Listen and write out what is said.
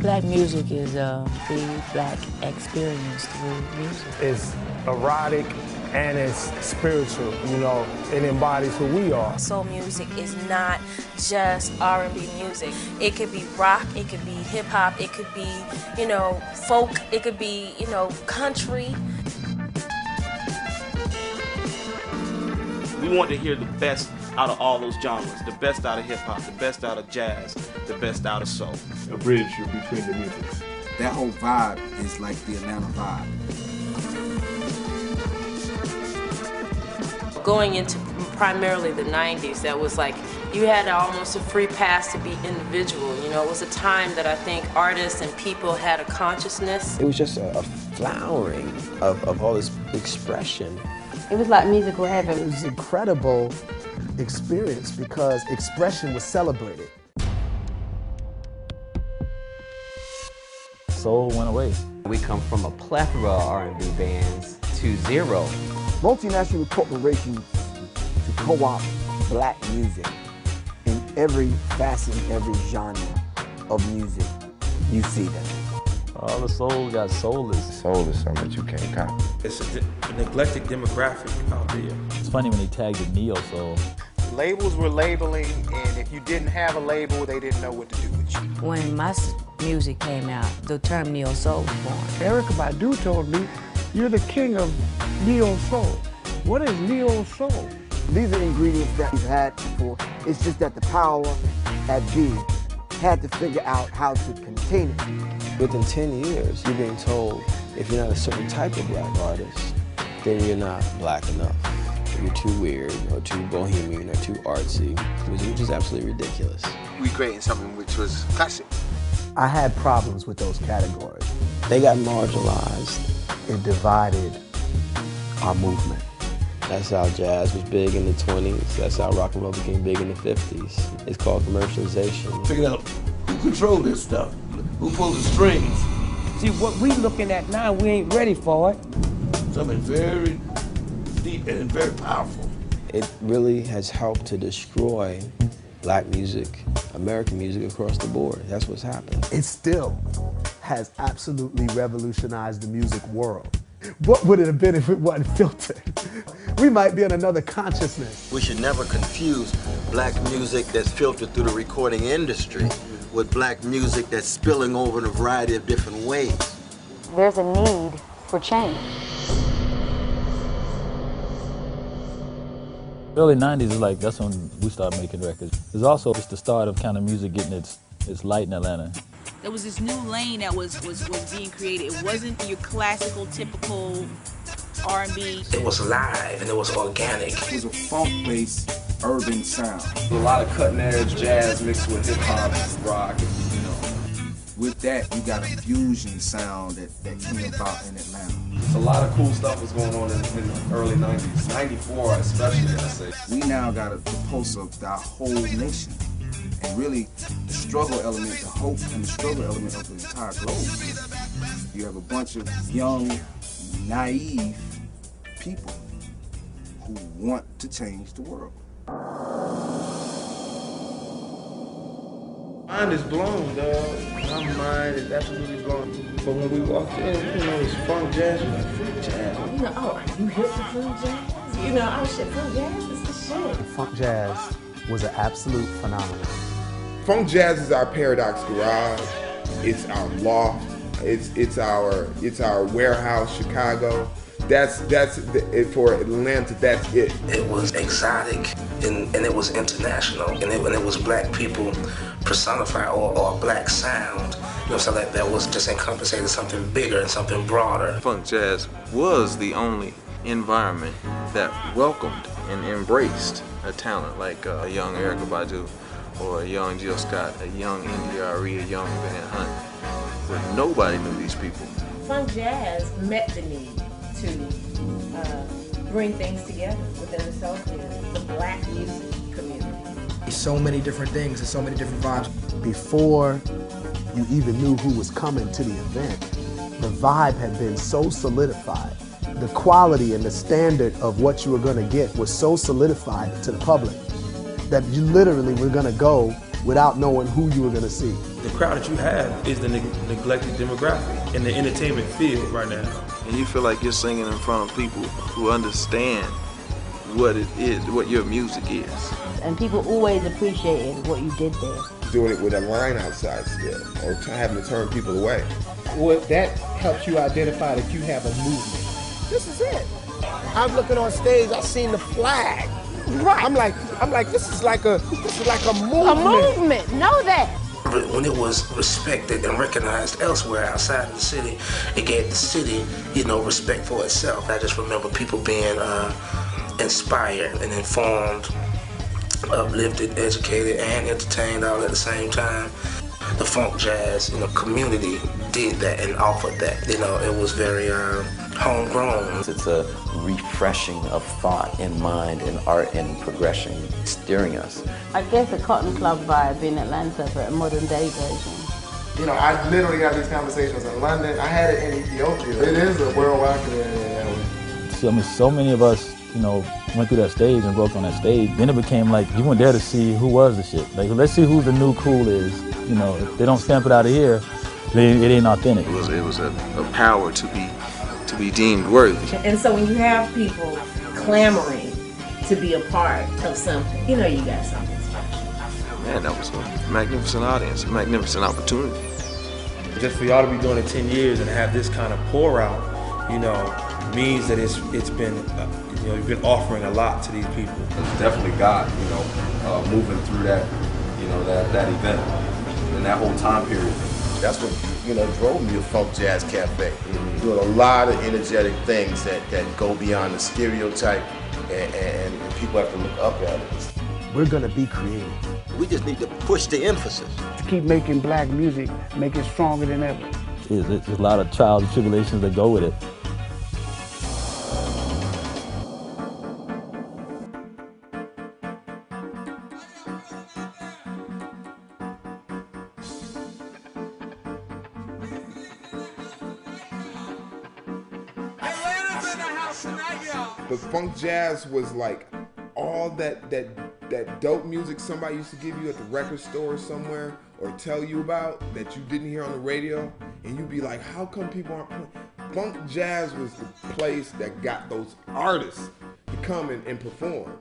Black music is the black experience through music. It's erotic and it's spiritual, you know, it embodies who we are. Soul music is not just R&B music. It could be rock, it could be hip hop, it could be, you know, folk, it could be, you know, country. We want to hear the best out of all those genres, the best out of hip hop, the best out of jazz, the best out of soul. A bridge between the musics. That whole vibe is like the Atlanta vibe. Going into primarily the 90s, that was like, you had almost a free pass to be individual. You know, it was a time that I think artists and people had a consciousness. It was just a flowering of all this expression. It was like musical heaven. It was an incredible experience because expression was celebrated. Soul went away. We come from a plethora of R&B bands to zero. Multinational corporations to co-opt black music in every facet, every genre of music. You see that. All the soul got soulless. Soul is something that you can't copy. It's a neglected demographic out there. It's funny when he tagged it neo-soul. Labels were labeling, and if you didn't have a label, they didn't know what to do with you. When my music came out, the term neo-soul was born. Erykah Badu told me, you're the king of neo-soul. What is neo-soul? These are ingredients that we've had before. It's just that the power at B had to figure out how to contain it. Within 10 years, you're being told if you're not a certain type of black artist, then you're not black enough. You're too weird, or too bohemian, or too artsy, which is absolutely ridiculous. We created something which was classic. I had problems with those categories. They got marginalized. It divided our movement. That's how jazz was big in the 20s. That's how rock and roll became big in the 50s. It's called commercialization. Figure out who controls this stuff, who pulls the strings. See, what we looking at now, we ain't ready for it. Something very deep and very powerful. It really has helped to destroy black music, American music across the board. That's what's happened. It still has absolutely revolutionized the music world. What would it have been if it wasn't filtered? We might be in another consciousness. We should never confuse black music that's filtered through the recording industry with black music that's spilling over in a variety of different ways. There's a need for change. Early 90s is like, that's when we started making records. It's also just the start of kind of music getting its light in Atlanta. There was this new lane that was being created. It wasn't your classical, typical R&B. It was live and it was organic. It was a funk-based urban sound. A lot of cutting-edge jazz mixed with hip-hop, rock, you know. With that, you got a fusion sound that came about in Atlanta. A lot of cool stuff was going on in the early 90s, 94 especially, I say. We now got the pulse of the whole nation. And really, the struggle element, the hope and the struggle element of the entire globe. You have a bunch of young, naive people who want to change the world. Mind is blown, dog. My mind is absolutely blown. But when we walked in, you know, it's funk jazz, you like funk jazz. You know, oh, are you hip for funk jazz? You know, oh shit, funk jazz is the shit. Funk jazz was an absolute phenomenon. Funk jazz is our Paradox Garage. It's our loft. It's our warehouse, Chicago. That's it for Atlanta. That's it. It was exotic and it was international and it was black people personified or black sound. You know, so that was just encompassing something bigger and something broader. Funk jazz was the only environment that welcomed and embraced a talent like a young Erykah Badu, or a young Jill Scott, a young NDRE, a young Van Hunt, where nobody knew these people. Funk jazz met the need to bring things together within the soul community, the black music community. So many different things and so many different vibes. Before you even knew who was coming to the event, the vibe had been so solidified. The quality and the standard of what you were going to get was so solidified to the public that you literally were going to go without knowing who you were going to see. The crowd that you have is the neglected demographic in the entertainment field right now. And you feel like you're singing in front of people who understand what it is, what your music is. And people always appreciated what you did there. Doing it with a line outside still, or having to turn people away. Well, that helps you identify that you have a movement. This is it. I'm looking on stage, I seen the flag. Right. I'm like, this is like a movement. A movement, know that. When it was respected and recognized elsewhere outside of the city, it gave the city, respect for itself. I just remember people being inspired and informed, uplifted, educated, and entertained all at the same time. The funk jazz, community did that and offered that. It was very homegrown. It's a refreshing of thought and mind and art and progression steering us. I guess a Cotton Club vibe in Atlanta, but a modern day version. I literally have these conversations in London. I had it in Ethiopia. It is a worldwide community. So many of us, went through that stage and broke on that stage. Then it became like you went there to see who was the shit. Like, let's see who the new cool is. If they don't stamp it out of here, it ain't authentic. It was a power to be deemed worthy. And so when you have people clamoring to be a part of something, you got something special. Man, that was a magnificent audience, a magnificent opportunity. Just for y'all to be doing it 10 years and have this kind of pour out, means that it's been, you've been offering a lot to these people. It's definitely God, moving through that, that event and that whole time period. That's what, drove me to FunkJazz Kafe. Doing a lot of energetic things that go beyond the stereotype and people have to look up at it. We're going to be creative. We just need to push the emphasis. To keep making black music, make it stronger than ever. There's a lot of trials and tribulations that go with it. But funk jazz was like all that dope music somebody used to give you at the record store somewhere or tell you about that you didn't hear on the radio, and you'd be like, how come people aren't playing? Funk jazz was the place that got those artists to come and perform.